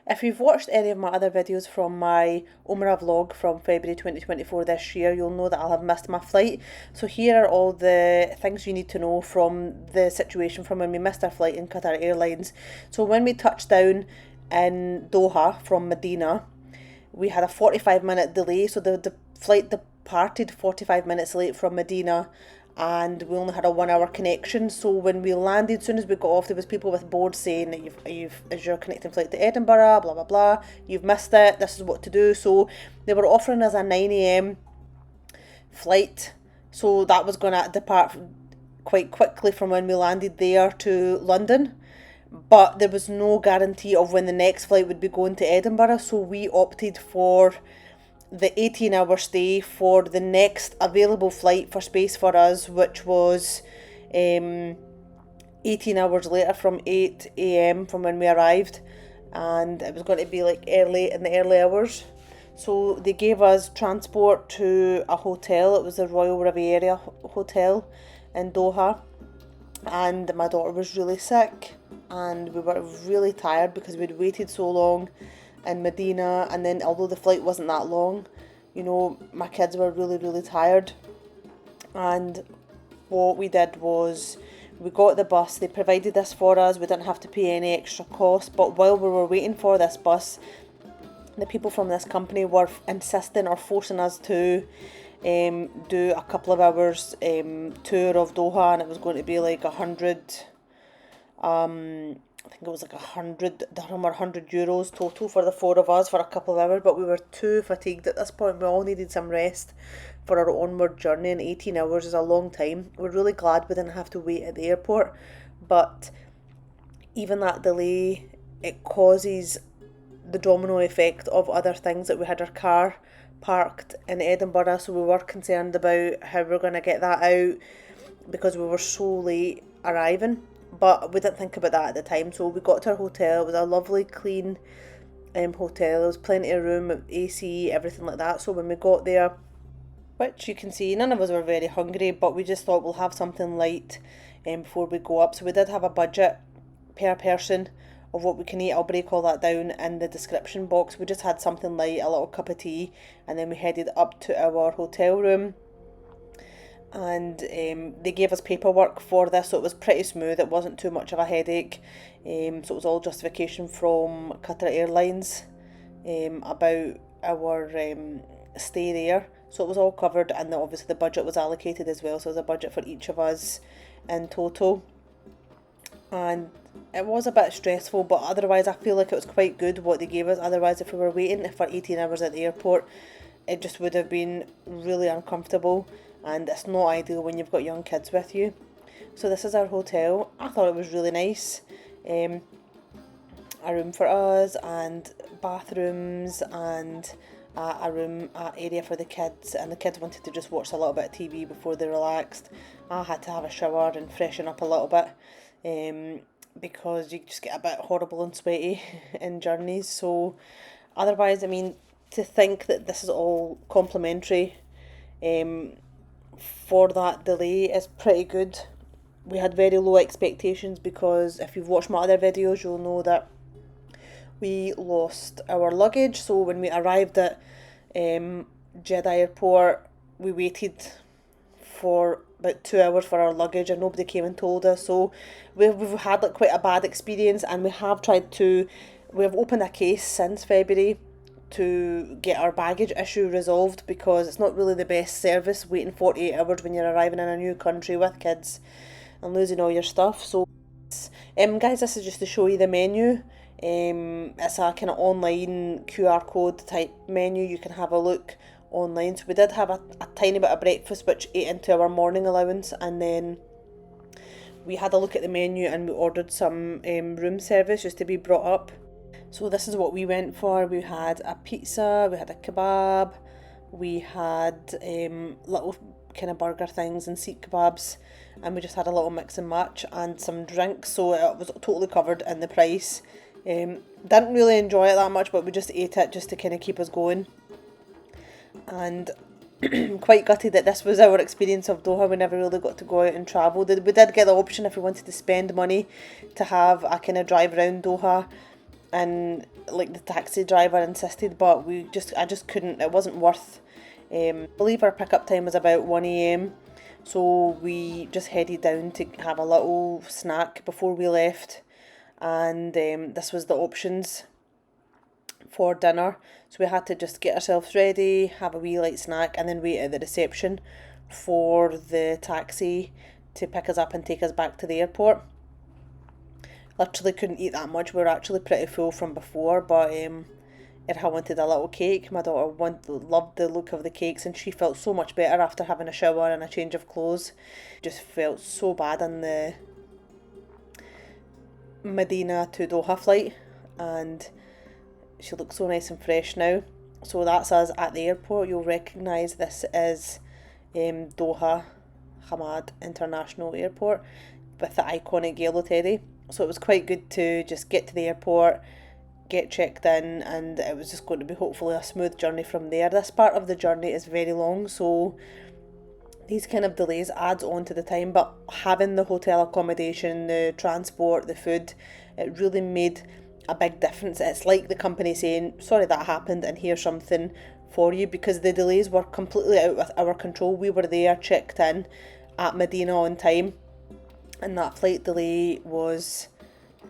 If you've watched any of my other videos from my Umrah vlog from February 2024 this year, you'll know that I'll have missed my flight. So here are all the things you need to know from the situation from when we missed our flight in Qatar Airlines. So when we touched down in Doha from Medina, we had a 45-minute delay. So the flight departed 45 minutes late from Medina, and we only had a 1 hour connection. So when we landed, as soon as we got off, there was people with boards saying that is your connecting flight to Edinburgh, blah blah blah, you've missed it, this is what to do. So they were offering us a 9 a.m. flight, so that was going to depart quite quickly from when we landed there to London, but there was no guarantee of when the next flight would be going to Edinburgh, so we opted for the 18-hour stay for the next available flight for space for us, which was 18 hours later from 8 a.m. from when we arrived, and it was going to be like early in the early hours. So they gave us transport to a hotel. It was the Royal Riviera Hotel in Doha, and my daughter was really sick and we were really tired because we'd waited so long in Medina, and then although the flight wasn't that long, you know, my kids were really tired. And what we did was we got the bus. They provided this for us. We didn't have to pay any extra cost, but while we were waiting for this bus, the people from this company were insisting or forcing us to do a couple of hours tour of Doha, and it was going to be like 100 I think it was like 100 dirham or 100 euros total for the four of us for a couple of hours, but we were too fatigued at this point. We all needed some rest for our onward journey, and 18 hours is a long time. We're really glad we didn't have to wait at the airport, but even that delay, it causes the domino effect of other things. That we had our car parked in Edinburgh, so we were concerned about how we're going to get that out because we were so late arriving. But we didn't think about that at the time, so we got to our hotel. It was a lovely, clean hotel. There was plenty of room, AC, everything like that. So when we got there, which you can see, none of us were very hungry, but we just thought we'll have something light before we go up. So we did have a budget per person of what we can eat. I'll break all that down in the description box. We just had something light, a little cup of tea, and then we headed up to our hotel room. And they gave us paperwork for this, so it was pretty smooth. It wasn't too much of a headache. So it was all justification from Qatar Airlines about our stay there. So it was all covered, and obviously the budget was allocated as well. So there was a budget for each of us in total. And it was a bit stressful, but otherwise I feel like it was quite good what they gave us. Otherwise, if we were waiting for 18 hours at the airport, it just would have been really uncomfortable. And it's not ideal when you've got young kids with you. So this is our hotel. I thought it was really nice. A room for us, and bathrooms, and a room area for the kids. And the kids wanted to just watch a little bit of TV before they relaxed. I had to have a shower and freshen up a little bit because you just get a bit horrible and sweaty in journeys. So otherwise, I mean, to think that this is all complimentary for that delay is pretty good. We had very low expectations because if you've watched my other videos, you'll know that we lost our luggage. So when we arrived at Jeddah airport, we waited for about 2 hours for our luggage and nobody came and told us. So we've had like quite a bad experience, and we have opened a case since February to get our baggage issue resolved, because it's not really the best service waiting 48 hours when you're arriving in a new country with kids and losing all your stuff. So guys, this is just to show you the menu. It's a kind of online QR code type menu. You can have a look online. So we did have a tiny bit of breakfast which ate into our morning allowance, and then we had a look at the menu and we ordered some room service just to be brought up. So this is what we went for. We had a pizza, we had a kebab, we had little kind of burger things and seat kebabs, and we just had a little mix and match and some drinks, so it was totally covered in the price. Didn't really enjoy it that much, but we just ate it just to kind of keep us going. And quite gutted that this was our experience of Doha. We never really got to go out and travel. We did get the option, if we wanted to spend money, to have a kind of drive around Doha and like the taxi driver insisted, but I just couldn't, it wasn't worth. I believe our pickup time was about 1 a.m, so we just headed down to have a little snack before we left, and this was the options for dinner. So we had to just get ourselves ready, have a wee light snack, and then wait at the reception for the taxi to pick us up and take us back to the airport. Literally couldn't eat that much. We were actually pretty full from before, but Erha wanted a little cake. My daughter loved the look of the cakes, and she felt so much better after having a shower and a change of clothes. Just felt so bad on the Medina to Doha flight, and she looks so nice and fresh now. So that's us at the airport. You'll recognise this is Doha Hamad International Airport with the iconic yellow teddy. So it was quite good to just get to the airport, get checked in, and it was just going to be hopefully a smooth journey from there. This part of the journey is very long, so these kind of delays adds on to the time, but having the hotel accommodation, the transport, the food, it really made a big difference. It's like the company saying, sorry that happened and here's something for you, because the delays were completely out of our control. We were there, checked in at Medina on time, and that flight delay was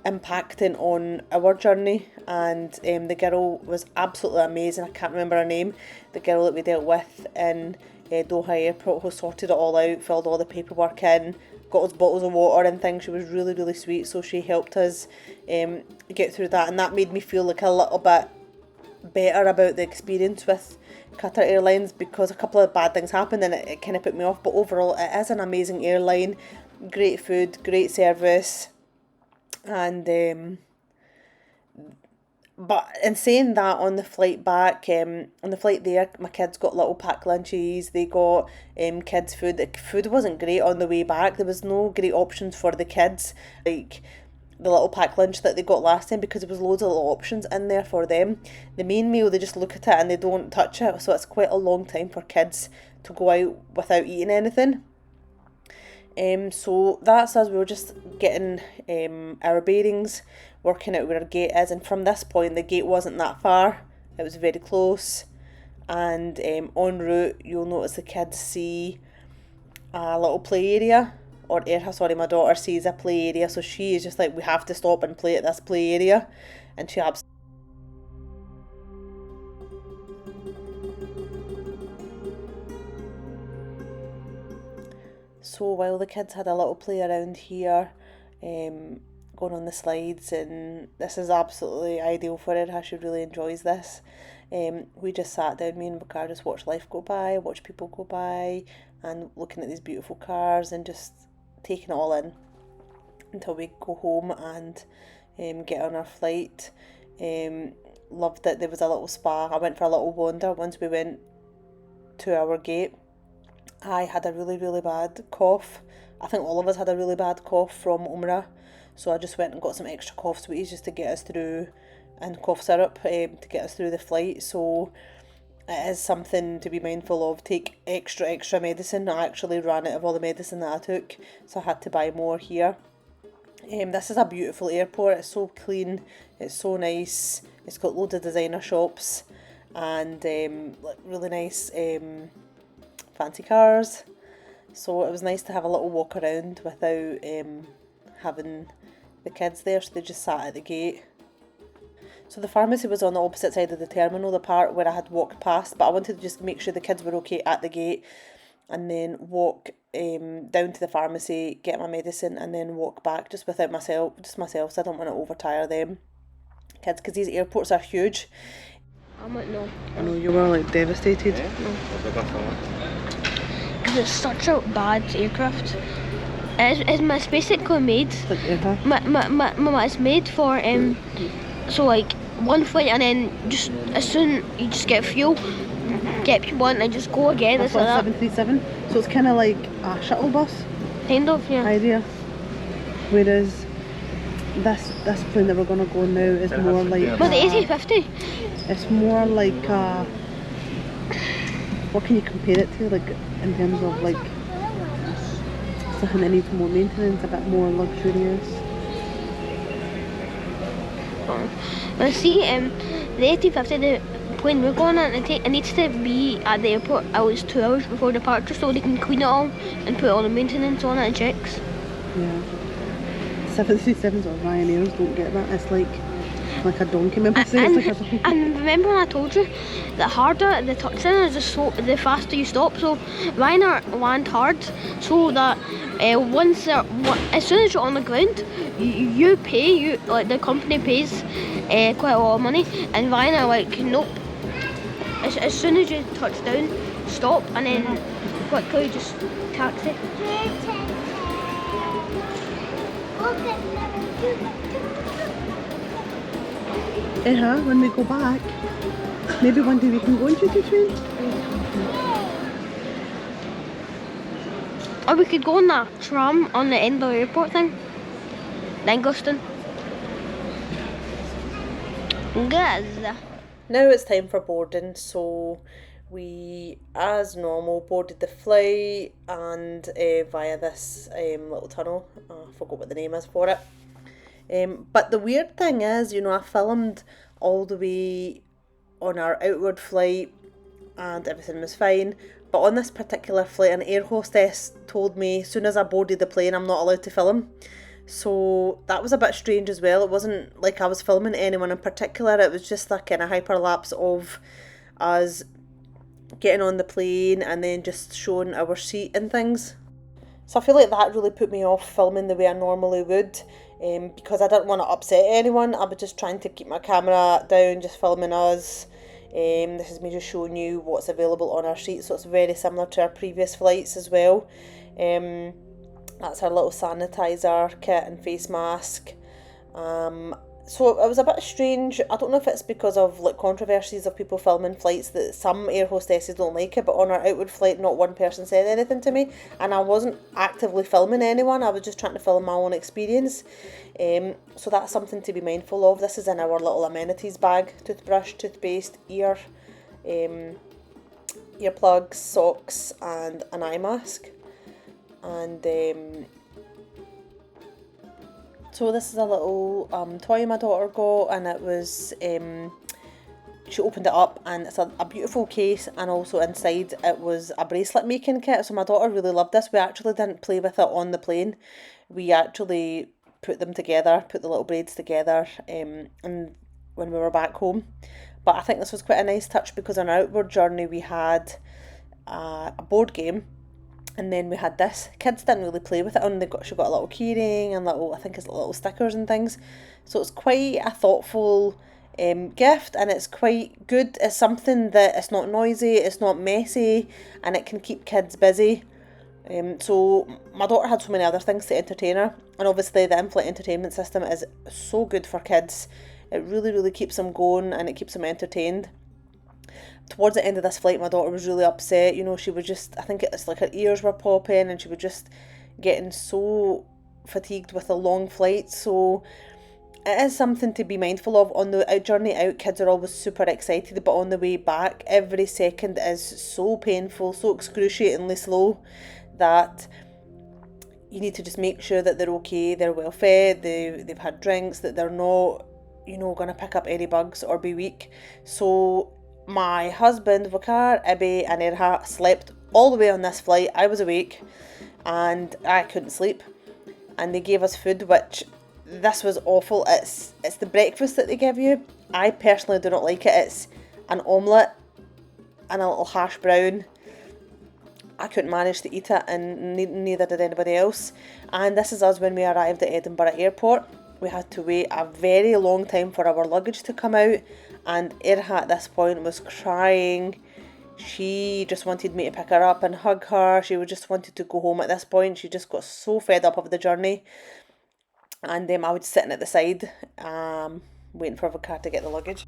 impacting on our journey. And the girl was absolutely amazing. I can't remember her name. The girl that we dealt with in Doha Airport, who sorted it all out, filled all the paperwork in, got us bottles of water and things. She was really, really sweet, so she helped us get through that, and that made me feel like a little bit better about the experience with Qatar Airlines, because a couple of bad things happened and it kind of put me off, but overall it is an amazing airline. Great food, great service, and but in saying that, on the flight back, on the flight there, my kids got little pack lunches. They got kids food. The food wasn't great on the way back. There was no great options for the kids, like the little pack lunch that they got last time, because there was loads of little options in there for them. The main meal, they just look at it and they don't touch it, so it's quite a long time for kids to go out without eating anything. So that's us. We were just getting our bearings, working out where our gate is, and from this point the gate wasn't that far. It was very close, and en route you'll notice the kids see a little play area, or my daughter sees a play area, so she is just like, we have to stop and play at this play area, and she absolutely. So while the kids had a little play around here, going on the slides, and this is absolutely ideal for her, how she really enjoys this. We just sat down, me and Bakar just watched life go by, watched people go by, and looking at these beautiful cars and just taking it all in until we go home and get on our flight. Loved that there was a little spa. I went for a little wander once we went to our gate. I had a really, really bad cough. I think all of us had a really bad cough from Umrah, so I just went and got some extra cough sweeties just to get us through, and cough syrup to get us through the flight. So it is something to be mindful of. Take extra medicine. I actually ran out of all the medicine that I took, so I had to buy more here. This is a beautiful airport. It's so clean, it's so nice. It's got loads of designer shops and really nice fancy cars. So it was nice to have a little walk around without having the kids there, so they just sat at the gate. So the pharmacy was on the opposite side of the terminal, the part where I had walked past, but I wanted to just make sure the kids were okay at the gate, and then walk down to the pharmacy, get my medicine, and then walk back just myself, so I don't want to overtire them kids, because these airports are huge. I might know. I know you were like devastated. No. Because it's such a bad aircraft. It's basically made. It's made for so like one flight, and then just as soon you just get fuel, get people on and just go again. That's like 737. So it's kind of like a shuttle bus. Kind of, yeah. Idea. Whereas this plane that we're gonna go on now is more like. But the A350. It's more like what can you compare it to? Like in terms of like something that needs more maintenance, a bit more luxurious. Well, see, the 1850, the plane we're going on, it needs to be at the airport at least 2 hours before departure so they can clean it all and put all the maintenance on it and checks. Yeah. 737s or Ryanair's don't get that. It's like a donkey. Remember saying it's like a donkey? And remember when I told you, the harder the touchdown is, the faster you stop. So Ryanair land hard so that as soon as you're on the ground, you pay, the company pays quite a lot of money, and Ryanair like, nope. As soon as you touch down, stop, and then quickly just taxi. When we go back, maybe one day we can go on duty train. Or we could go on that tram on the Edinburgh airport thing. Langoston. Good. Now it's time for boarding, so we, as normal, boarded the flight and via this little tunnel. I forgot what the name is for it. But the weird thing is, I filmed all the way on our outward flight and everything was fine. But on this particular flight, an air hostess told me as soon as I boarded the plane, I'm not allowed to film. So that was a bit strange as well. It wasn't like I was filming anyone in particular. It was just a kind of hyperlapse of us getting on the plane and then just showing our seat and things. So I feel like that really put me off filming the way I normally would, because I didn't want to upset anyone. I was just trying to keep my camera down, just filming us. This is me just showing you what's available on our seat, so it's very similar to our previous flights as well. That's our little sanitizer kit and face mask. So it was a bit strange. I don't know if it's because of like controversies of people filming flights that some air hostesses don't like it, but on our outward flight not one person said anything to me, and I wasn't actively filming anyone. I was just trying to film my own experience. So that's something to be mindful of. This is in our little amenities bag: toothbrush, toothpaste, earplugs, socks and an eye mask. And so this is a little toy my daughter got, and it was, she opened it up and it's a beautiful case, and also inside it was a bracelet making kit. So my daughter really loved this. We actually didn't play with it on the plane. We actually put them together, put the little braids together, and when we were back home. But I think this was quite a nice touch because on our outward journey we had a board game. And then we had this. Kids didn't really play with it, and she got a little keyring and I think it's little stickers and things. So it's quite a thoughtful gift, and it's quite good. It's something that it's not noisy, it's not messy, and it can keep kids busy. So my daughter had so many other things to entertain her, and obviously the in-flight entertainment system is so good for kids. It really, really keeps them going and it keeps them entertained. Towards the end of this flight, my daughter was really upset. She was just, I think it's like her ears were popping, and she was just getting so fatigued with the long flight. So it is something to be mindful of. On the journey out, kids are always super excited, but on the way back, every second is so painful, so excruciatingly slow, that you need to just make sure that they're okay, they're well fed, they've had drinks, that they're not, going to pick up any bugs or be weak. So my husband, Vakar, Ibby and Erha slept all the way on this flight. I was awake and I couldn't sleep. And they gave us food, which, this was awful. It's the breakfast that they give you. I personally do not like it. It's an omelette and a little hash brown. I couldn't manage to eat it, and neither did anybody else. And this is us when we arrived at Edinburgh Airport. We had to wait a very long time for our luggage to come out, and Erha at this point was crying. She just wanted me to pick her up and hug her. She just wanted to go home at this point. She just got so fed up of the journey. And I was sitting at the side, waiting for Vakar to get the luggage.